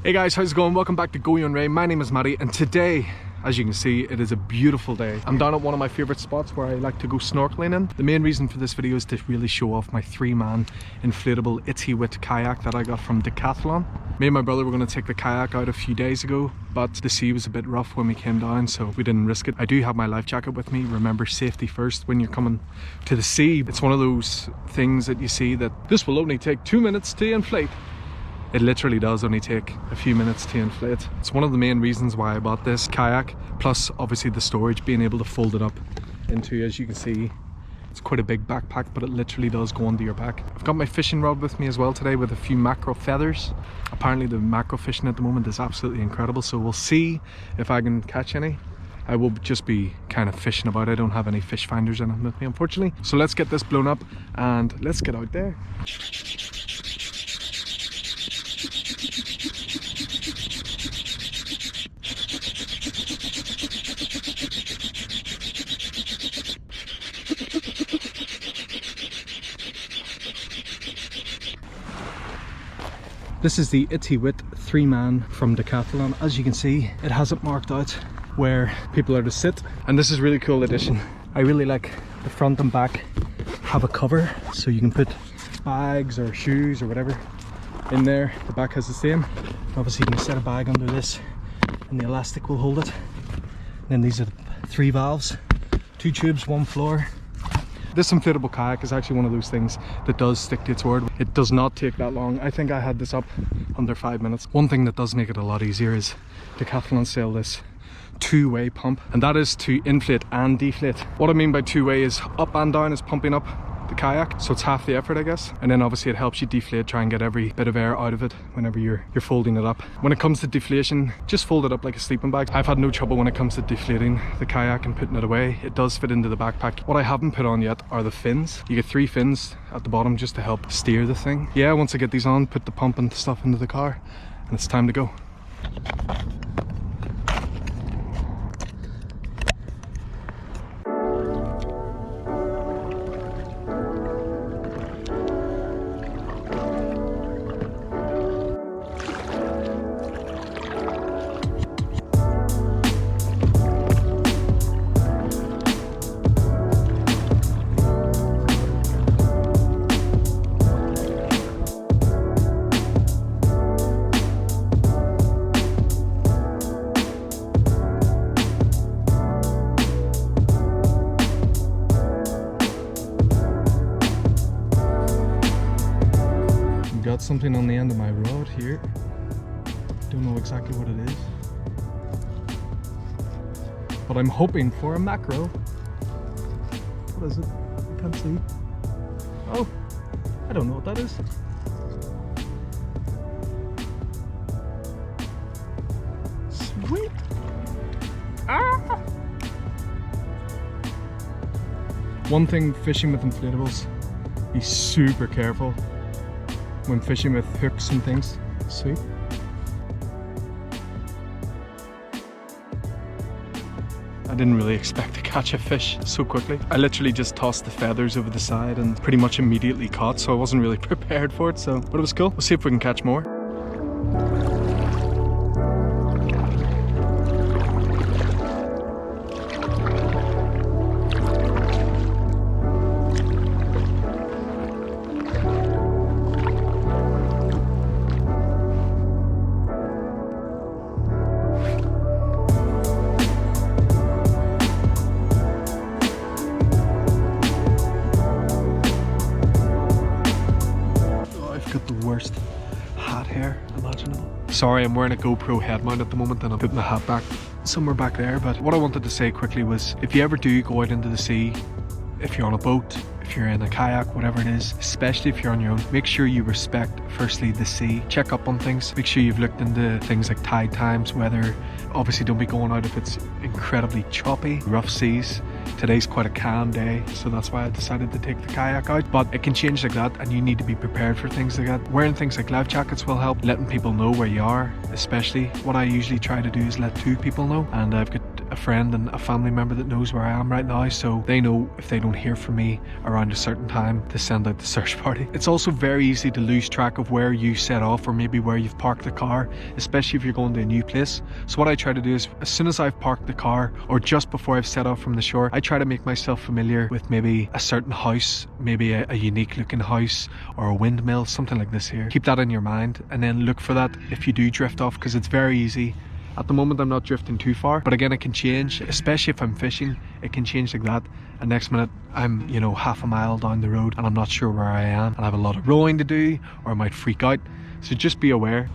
Hey guys, how's it going? Welcome back to Go Yon Ray. My name is Matty, and today, as you can see, it is a beautiful day. I'm down at one of my favorite spots where I like to go snorkeling in. The main reason for this video is to really show off my 3-man inflatable Itiwit kayak that I got from Decathlon. Me and my brother were going to take the kayak out a few days ago, but the sea was a bit rough when we came down, so we didn't risk it. I do have my life jacket with me. Remember, safety first when you're coming to the sea. It's one of those things that you see that this will only take 2 minutes to inflate. It literally does only take a few minutes to inflate. It's one of the main reasons why I bought this kayak, plus obviously the storage, being able to fold it up into, as you can see, it's quite a big backpack, but it literally does go under your back. I've got my fishing rod with me as well today with a few macro feathers. Apparently the macro fishing at the moment is absolutely incredible, so we'll see if I can catch any. I will just be kind of fishing about. I don't have any fish finders in with me, unfortunately. So let's get this blown up and let's get out there. This is the Itiwit 3-man from Decathlon. As you can see, it has it marked out where people are to sit, and this is really cool addition. I really like the front and back have a cover, so you can put bags or shoes or whatever in there. The back has the same. Obviously you can set a bag under this and the elastic will hold it. And then these are the 3 valves, 2 tubes, 1 floor. This inflatable kayak is actually one of those things that does stick to its word. It does not take that long. I think I had this up under 5 minutes. One thing that does make it a lot easier is Decathlon sell this 2-way pump, and that is to inflate and deflate. What I mean by 2-way is up and down is pumping up the kayak, so it's half the effort, I guess. And then obviously it helps you deflate, try and get every bit of air out of it whenever you're folding it up. When it comes to deflation, just fold it up like a sleeping bag. I've had no trouble when it comes to deflating the kayak and putting it away. It does fit into the backpack. What I haven't put on yet are the fins. You get 3 fins at the bottom just to help steer the thing. Yeah, once I get these on, put the pump and stuff into the car, and it's time to go. Got something on the end of my rod here. Don't know exactly what it is, but I'm hoping for a macro. What is it? I can't see. Oh, I don't know what that is. Sweet. Ah! One thing fishing with inflatables, be super careful when fishing with hooks and things. Sweet. I didn't really expect to catch a fish so quickly. I literally just tossed the feathers over the side and pretty much immediately caught, so I wasn't really prepared for it, but it was cool. We'll see if we can catch more. Worst hat hair imaginable. Sorry, I'm wearing a GoPro head mount at the moment and I'm putting the hat back somewhere back there, but what I wanted to say quickly was, if you ever do go out into the sea, if you're on a boat, if you're in a kayak, whatever it is, especially if you're on your own, make sure you respect firstly the sea. Check up on things, make sure you've looked into things like tide times, weather. Obviously don't be going out if it's incredibly choppy, rough seas. Today's quite a calm day, so that's why I decided to take the kayak out, but it can change like that and you need to be prepared for things like that. Wearing things like life jackets will help, letting people know where you are, especially. What I usually try to do is let 2 people know, and I've got a friend and a family member that knows where I am right now, so they know if they don't hear from me around a certain time to send out the search party. It's also very easy to lose track of where you set off or maybe where you've parked the car, especially if you're going to a new place. So what I try to do is, as soon as I've parked the car or just before I've set off from the shore, I try to make myself familiar with maybe a certain house, maybe a unique looking house or a windmill, something like this here. Keep that in your mind and then look for that if you do drift off, because it's very easy. At the moment I'm not drifting too far, but again it can change, especially if I'm fishing. It can change like that, and next minute I'm, you know, half a mile down the road and I'm not sure where I am and I have a lot of rowing to do, or I might freak out. So just be aware.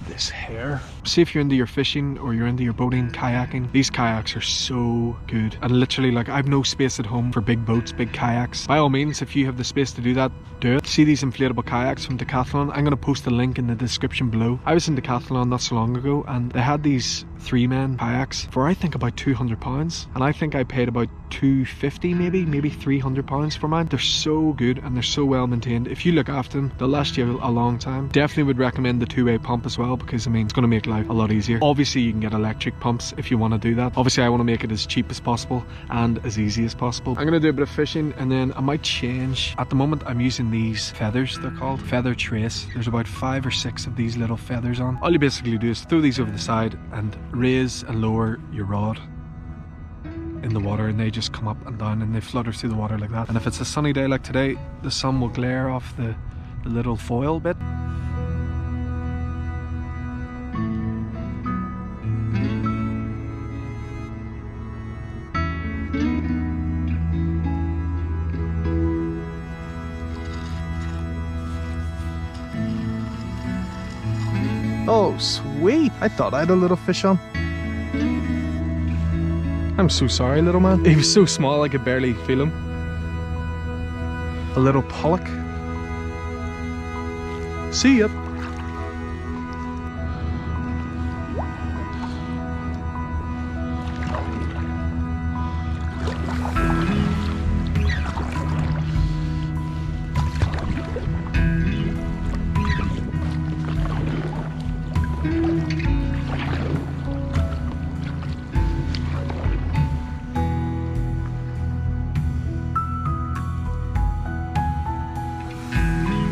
This hair. See if you're into your fishing or you're into your boating, kayaking, these kayaks are so good. And literally, like, I've no space at home for big boats, big kayaks. By all means, if you have the space to do that, do it. See these inflatable kayaks from Decathlon? I'm going to post a link in the description below. I was in Decathlon not so long ago and they had these 3-man kayaks for I think about £200, and I think I paid about £250, maybe £300 for mine. They're so good and they're so well maintained. If you look after them, they'll last you a long time. Definitely would recommend the 2-way pump as well, because I mean it's going to make life a lot easier. Obviously you can get electric pumps if you want to do that. Obviously I want to make it as cheap as possible and as easy as possible. I'm going to do a bit of fishing and then I might change. At the moment I'm using these feathers, they're called feather trace. There's about 5 or 6 of these little feathers on. All you basically do is throw these over the side and raise and lower your rod in the water, and they just come up and down and they flutter through the water like that. And if it's a sunny day like today, the sun will glare off the little foil bit. Oh, sweet. I thought I had a little fish on. I'm so sorry, little man. He was so small I could barely feel him. A little pollock. See ya.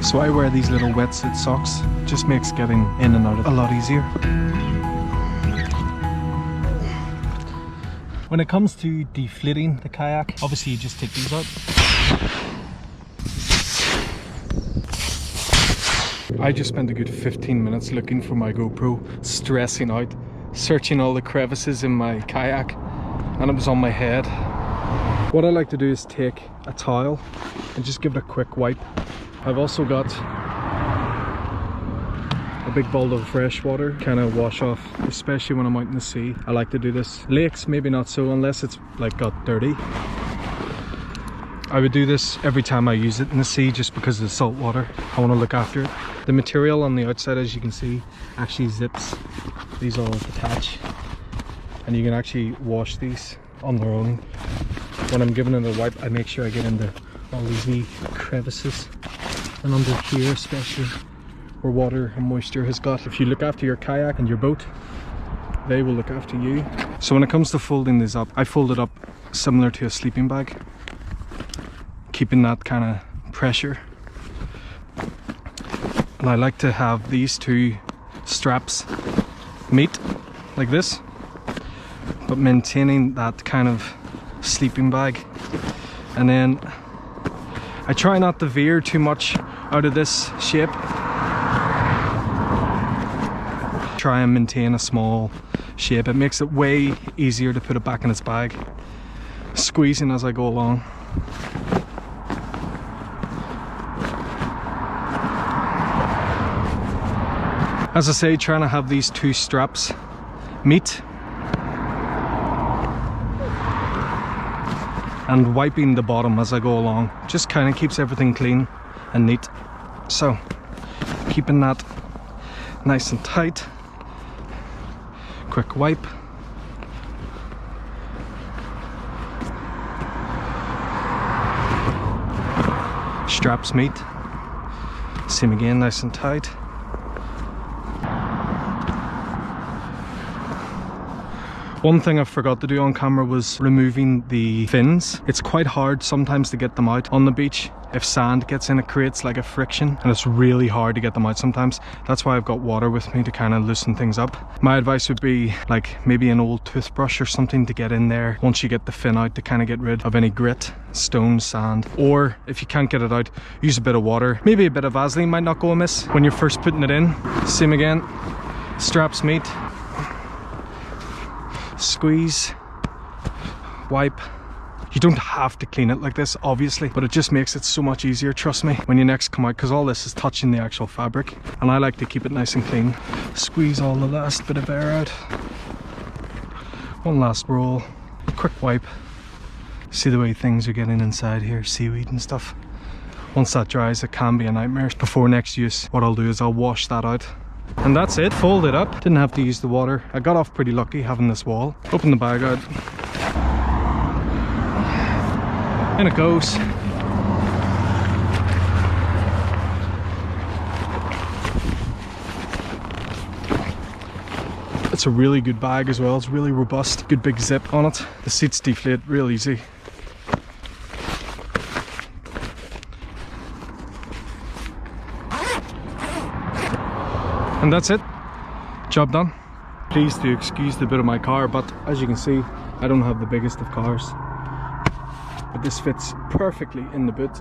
So I wear these little wetsuit socks. Just makes getting in and out a lot easier. When it comes to deflating the kayak, obviously you just take these out. I just spent a good 15 minutes looking for my GoPro, stressing out, searching all the crevices in my kayak, and it was on my head. What I like to do is take a towel and just give it a quick wipe. I've also got a big bowl of fresh water, kind of wash off, especially when I'm out in the sea. I like to do this. Lakes, maybe not so, unless it's like got dirty. I would do this every time I use it in the sea, just because of the salt water. I want to look after it. The material on the outside, as you can see, actually zips. These all attach, and you can actually wash these on their own. When I'm giving it a wipe, I make sure I get into all these wee crevices, and under here especially, where water and moisture has got. If you look after your kayak and your boat, they will look after you. So when it comes to folding these up, I fold it up similar to a sleeping bag, keeping that kind of pressure. And I like to have these 2 straps meet like this, but maintaining that kind of sleeping bag. And then I try not to veer too much out of this shape. Try and maintain a small shape. It makes it way easier to put it back in its bag. Squeezing as I go along. As I say, trying to have these 2 straps meet. And wiping the bottom as I go along. Just kind of keeps everything clean and neat. So, keeping that nice and tight. Quick wipe. Straps meet. Same again, nice and tight. One thing I forgot to do on camera was removing the fins. It's quite hard sometimes to get them out on the beach. If sand gets in, it creates like a friction, and it's really hard to get them out sometimes. That's why I've got water with me to kind of loosen things up. My advice would be like maybe an old toothbrush or something to get in there once you get the fin out, to kind of get rid of any grit, stones, sand. Or if you can't get it out, use a bit of water. Maybe a bit of Vaseline might not go amiss when you're first putting it in. Same again, straps meet, squeeze, wipe. You don't have to clean it like this, obviously, but it just makes it so much easier, trust me, when you next come out, because all this is touching the actual fabric, and I like to keep it nice and clean. Squeeze all the last bit of air out. One last roll, quick wipe. See the way things are getting inside here, seaweed and stuff. Once that dries, it can be a nightmare. Before next use, what I'll do is I'll wash that out. And that's it, fold it up. Didn't have to use the water. I got off pretty lucky having this wall. Open the bag out. In it goes. It's a really good bag as well. It's really robust. Good big zip on it. The seats deflate real easy. And that's it. Job done. Please do excuse the bit of my car, but as you can see, I don't have the biggest of cars. But this fits perfectly in the boot.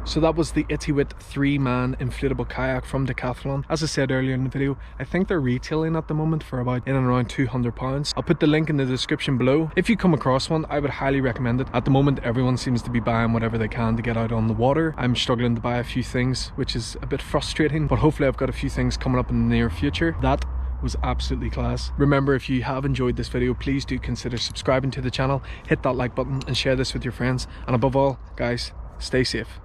So that was the Itiwit 3-man inflatable kayak from Decathlon. As I said earlier in the video, I think they're retailing at the moment for about in and around £200. I'll put the link in the description below. If you come across one, I would highly recommend it. At the moment, everyone seems to be buying whatever they can to get out on the water. I'm struggling to buy a few things, which is a bit frustrating, but hopefully I've got a few things coming up in the near future. That was absolutely class. Remember, if you have enjoyed this video, please do consider subscribing to the channel, hit that like button and share this with your friends, and above all, guys, stay safe.